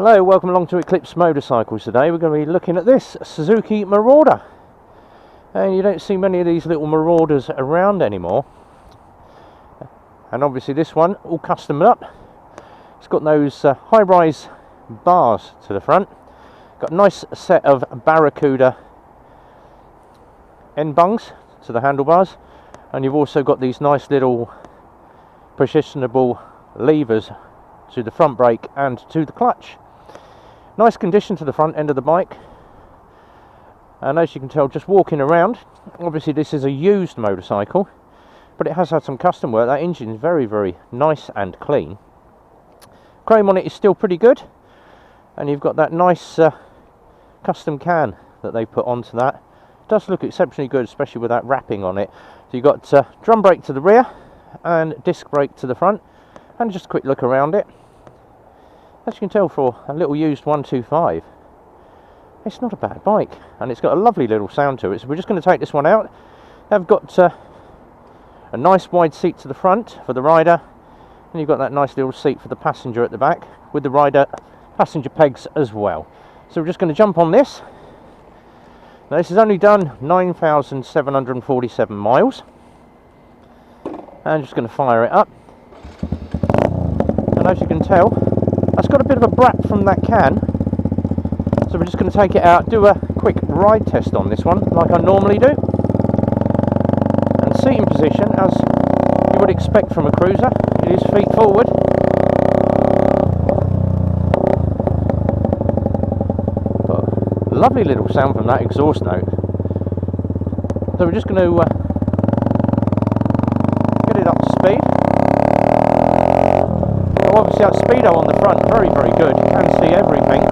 Hello, welcome along to Eclipse Motorcycles. Today we're going to be looking at this Suzuki Marauder, and you don't see many of these little Marauders around anymore. And obviously this one all custom up. It's got those high-rise bars to the front, got a nice set of Barracuda end bungs to the handlebars, and you've also got these nice little positionable levers to the front brake and to the clutch. Nice condition to the front end of the bike, and as you can tell just walking around, obviously this is a used motorcycle, but it has had some custom work. That engine is very nice and clean. Chrome on it is still pretty good, and you've got that nice custom can that they put onto that. It does look exceptionally good, especially with that wrapping on it. So you've got drum brake to the rear and disc brake to the front, and just a quick look around it. As you can tell, for a little used 125, it's not a bad bike, and it's got a lovely little sound to it. So we're just going to take this one out. They've got a nice wide seat to the front for the rider, and you've got that nice little seat for the passenger at the back with the rider passenger pegs as well. So we're just going to jump on this. Now this has only done 9,747 miles. I'm just going to fire it up, and as you can tell, that's got a bit of a brat from that can, so we're just going to take it out, do a quick ride test on this one like I normally do. And seating position, as you would expect from a cruiser, it is feet forward. Got a lovely little sound from that exhaust note. So we're just going to get it up to speed. Obviously that speedo on the front, very good, you can see everything.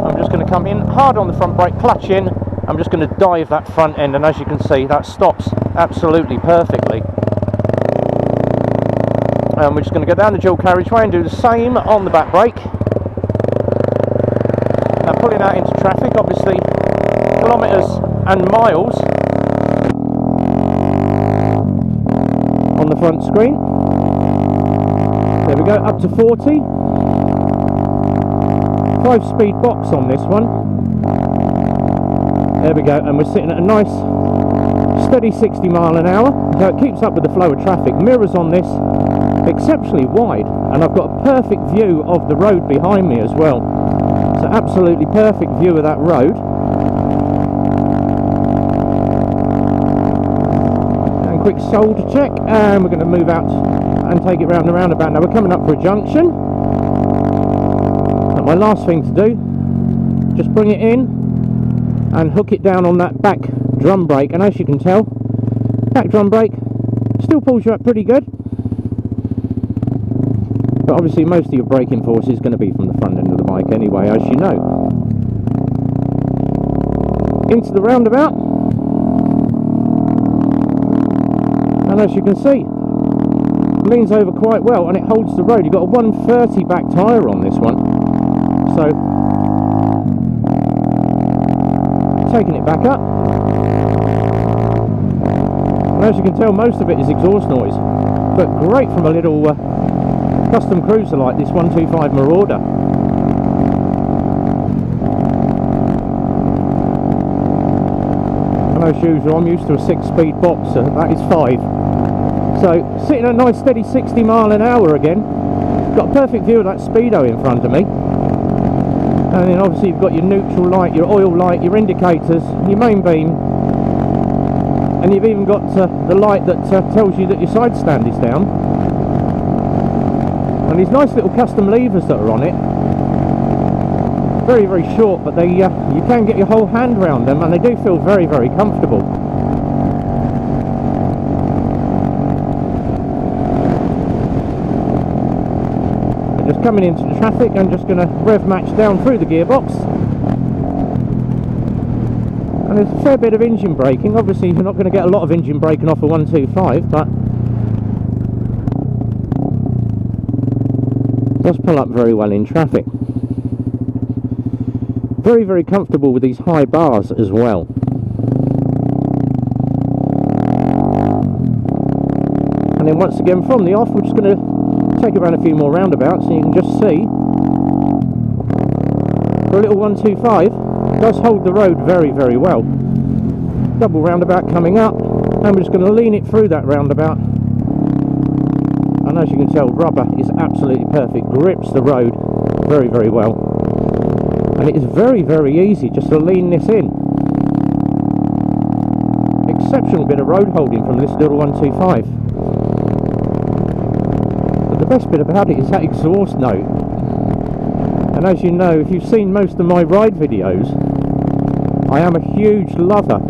I'm just going to come in hard on the front brake, clutch in, I'm just going to dive that front end, and as you can see that stops absolutely perfectly. And we're just going to go down the dual carriageway and do the same on the back brake. Now pulling out into traffic, obviously kilometres and miles on the front screen. There we go, up to 40. 5-speed box on this one. There we go, and we're sitting at a nice steady 60 mile an hour. So it keeps up with the flow of traffic. Mirrors on this, exceptionally wide, and I've got a perfect view of the road behind me as well. So absolutely perfect view of that road. And quick shoulder check, and we're going to move out and take it round the roundabout. Now we're coming up for a junction, and my last thing to do, just bring it in and hook it down on that back drum brake, and as you can tell, back drum brake still pulls you up pretty good, but obviously most of your braking force is going to be from the front end of the bike anyway, as you know. Into the roundabout, and as you can see, leans over quite well and it holds the road. You've got a 130 back tyre on this one, so taking it back up, and as you can tell most of it is exhaust noise, but great from a little custom cruiser like this 125 Marauder. And as usual, I'm used to a 6-speed box, so that is 5. So sitting at a nice steady 60 mile an hour again. Got a perfect view of that speedo in front of me, and then obviously you've got your neutral light, your oil light, your indicators, your main beam, and you've even got the light that tells you that your side stand is down, and these nice little custom levers that are on it. Very short, but they you can get your whole hand around them, and they do feel very comfortable. Just coming into the traffic, I'm just going to rev match down through the gearbox, and there's a fair bit of engine braking. Obviously you're not going to get a lot of engine braking off a 125, but it does pull up very well in traffic. Very comfortable with these high bars as well. And then once again from the off, we're just going to take it around a few more roundabouts, and you can just see for a little 125, does hold the road very, very well. Double roundabout coming up, and we're just going to lean it through that roundabout. And as you can tell, rubber is absolutely perfect, grips the road very, very well. And it is very, very easy just to lean this in. Exceptional bit of road holding from this little 125. But the best bit about it is that exhaust note. And as you know, if you've seen most of my ride videos, I am a huge lover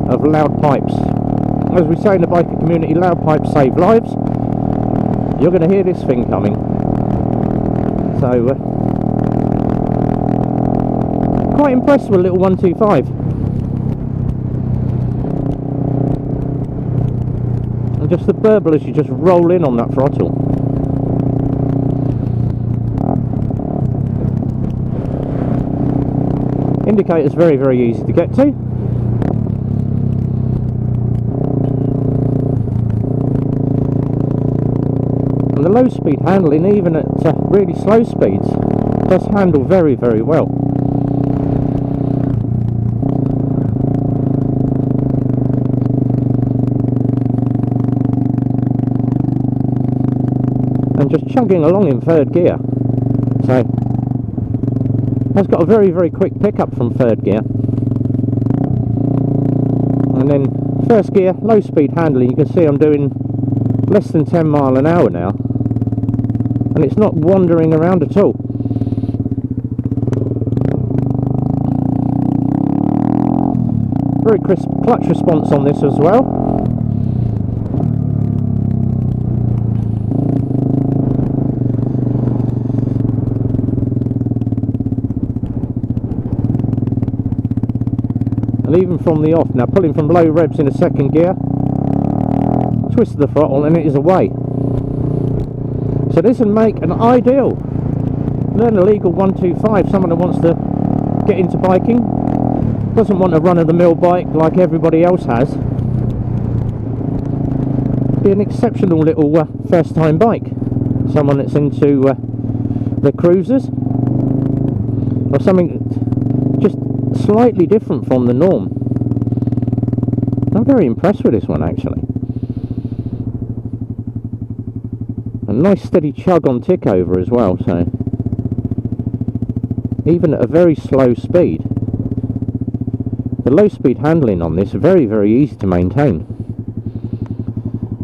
of loud pipes. As we say in the biker community, loud pipes save lives. You're going to hear this thing coming. So, quite impressed with a little 125. And just the burble as you just roll in on that throttle. Indicator's very, very easy to get to. And the low speed handling, even at really slow speeds, does handle very, very well. And just chugging along in third gear. So, has got a very, very quick pickup from third gear. And then first gear, low speed handling, you can see I'm doing less than 10 miles an hour now. And it's not wandering around at all. Very crisp clutch response on this as well. And even from the off, now pulling from low revs in a second gear, twist the throttle and it is away. So this would make an ideal Learnerlegal 125, someone that wants to get into biking, doesn't want a run-of-the-mill bike like everybody else has. Be an exceptional little first-time bike. Someone that's into the cruisers, or something just slightly different from the norm. I'm very impressed with this one actually. A nice steady chug on tick over as well, so even at a very slow speed, the low speed handling on this is very, very easy to maintain,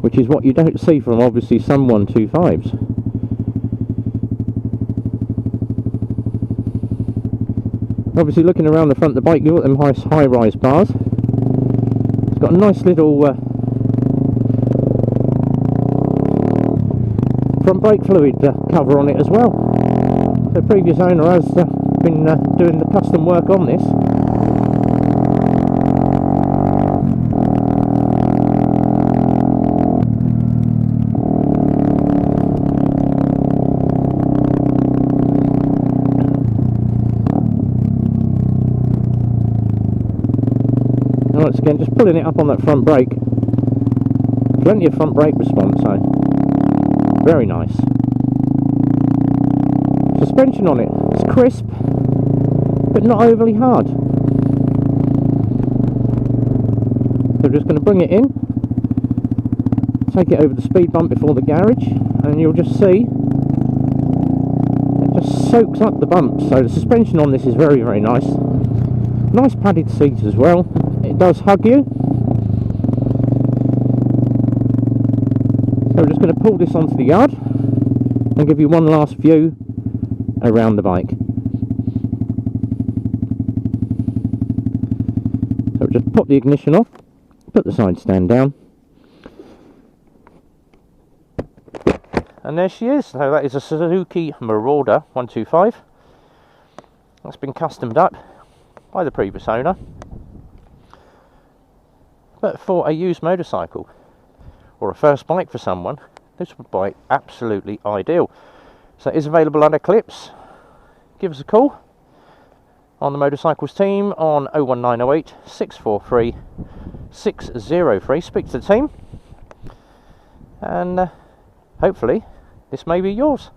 which is what you don't see from obviously some 125s. Obviously looking around the front of the bike, you've got them high-rise bars. It's got a nice little front brake fluid cover on it as well. The previous owner has been doing the custom work on this. And once again, just pulling it up on that front brake. Plenty of front brake response, so very nice. Suspension on it, it's crisp, but not overly hard. So we're just going to bring it in, take it over the speed bump before the garage, and you'll just see it just soaks up the bumps. So the suspension on this is very, very nice. Nice padded seats as well. It does hug you. So we're just going to pull this onto the yard and give you one last view around the bike. So just pop the ignition off, put the side stand down, and there she is. So that is a Suzuki Marauder 125. That's been customed up by the previous owner, but for a used motorcycle or a first bike for someone, this would be absolutely ideal. So it is available on Eclipse. Give us a call on the motorcycles team on 01908 643 603. Speak to the team, and hopefully this may be yours.